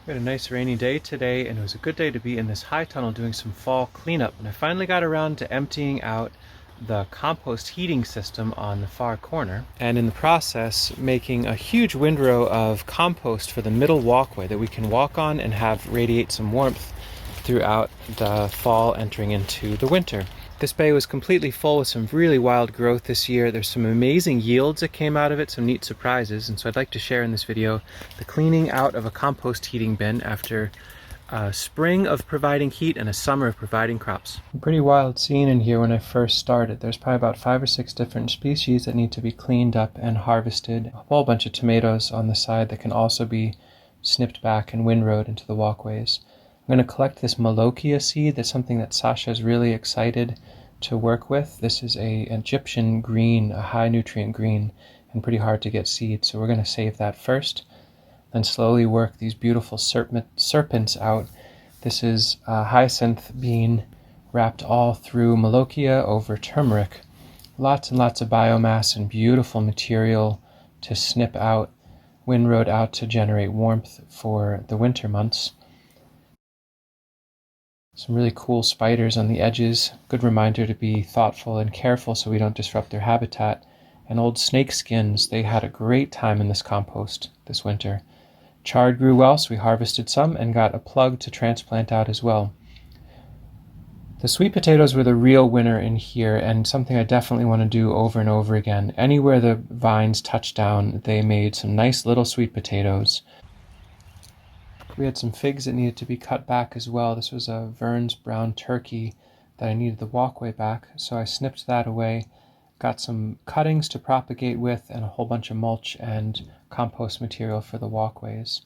We had a nice rainy day today, and it was a good day to be in this high tunnel doing some fall cleanup. And I finally got around to emptying out the compost heating system on the far corner, and in the process making a huge windrow of compost for the middle walkway that we can walk on and have radiate some warmth throughout the fall entering into the winter. This bay was completely full with some really wild growth this year. There's some amazing yields that came out of it, some neat surprises, and so I'd like to share in this video the cleaning out of a compost heating bin after a spring of providing heat and a summer of providing crops. A pretty wild scene in here when I first started. There's probably about 5 or 6 different species that need to be cleaned up and harvested. A whole bunch of tomatoes on the side that can also be snipped back and windrowed into the walkways. I'm going to collect this Malokia seed. That's something that Sasha's really excited to work with. This is an Egyptian green, a high nutrient green, and pretty hard to get seed. So we're going to save that first, then slowly work these beautiful serpents out. This is a hyacinth bean wrapped all through Malokia over turmeric. Lots and lots of biomass and beautiful material to snip out, windrowed out to generate warmth for the winter months. Some really cool spiders on the edges. Good reminder to be thoughtful and careful so we don't disrupt their habitat. And old snake skins, they had a great time in this compost this winter. Chard grew well, so we harvested some and got a plug to transplant out as well. The sweet potatoes were the real winner in here, and something I definitely want to do over and over again. Anywhere the vines touched down, they made some nice little sweet potatoes. We had some figs that needed to be cut back as well. This was a Vern's brown turkey that I needed the walkway back, so I snipped that away. Got some cuttings to propagate with and a whole bunch of mulch and compost material for the walkways.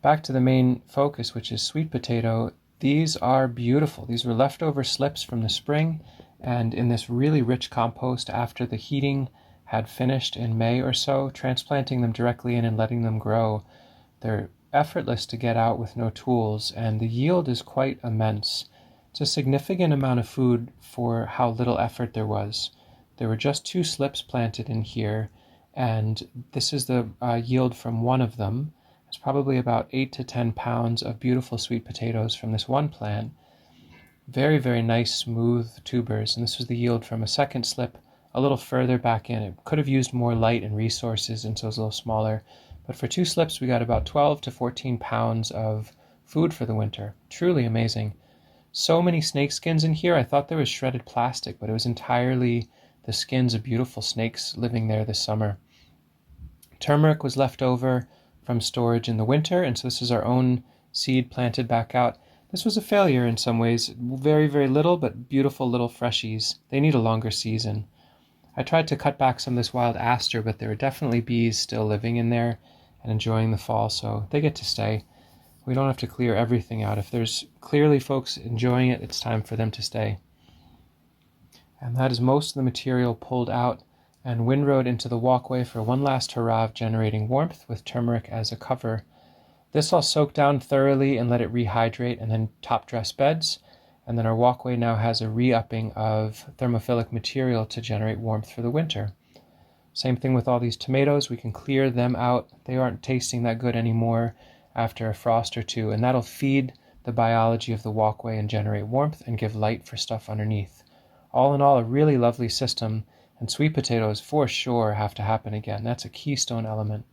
Back to the main focus, which is sweet potato. These are beautiful. These were leftover slips from the spring, and in this really rich compost after the heating had finished in May or so, transplanting them directly in and letting them grow. They're effortless to get out with no tools, and the yield is quite immense. It's a significant amount of food for how little effort there was. There were just 2 slips planted in here, and this is the yield from one of them. It's probably about 8 to 10 pounds of beautiful sweet potatoes from this one plant. Very, very nice, smooth tubers, and this was the yield from a second slip a little further back in. It could have used more light and resources, and so it was a little smaller. But for 2 slips, we got about 12 to 14 pounds of food for the winter. Truly amazing. So many snake skins in here. I thought there was shredded plastic, but it was entirely the skins of beautiful snakes living there this summer. Turmeric was left over from storage in the winter, and so this is our own seed planted back out. This was a failure in some ways. Very, very little, but beautiful little freshies. They need a longer season. I tried to cut back some of this wild aster, but there are definitely bees still living in there and enjoying the fall, so they get to stay. We don't have to clear everything out. If there's clearly folks enjoying it, it's time for them to stay. And that is most of the material pulled out and windrowed into the walkway for one last hurrah of generating warmth with turmeric as a cover. This I'll soak down thoroughly and let it rehydrate and then top dress beds. And then our walkway now has a re-upping of thermophilic material to generate warmth for the winter. Same thing with all these tomatoes. We can clear them out. They aren't tasting that good anymore after a frost or two, and that'll feed the biology of the walkway and generate warmth and give light for stuff underneath. All in all, a really lovely system, and sweet potatoes for sure have to happen again. That's a keystone element.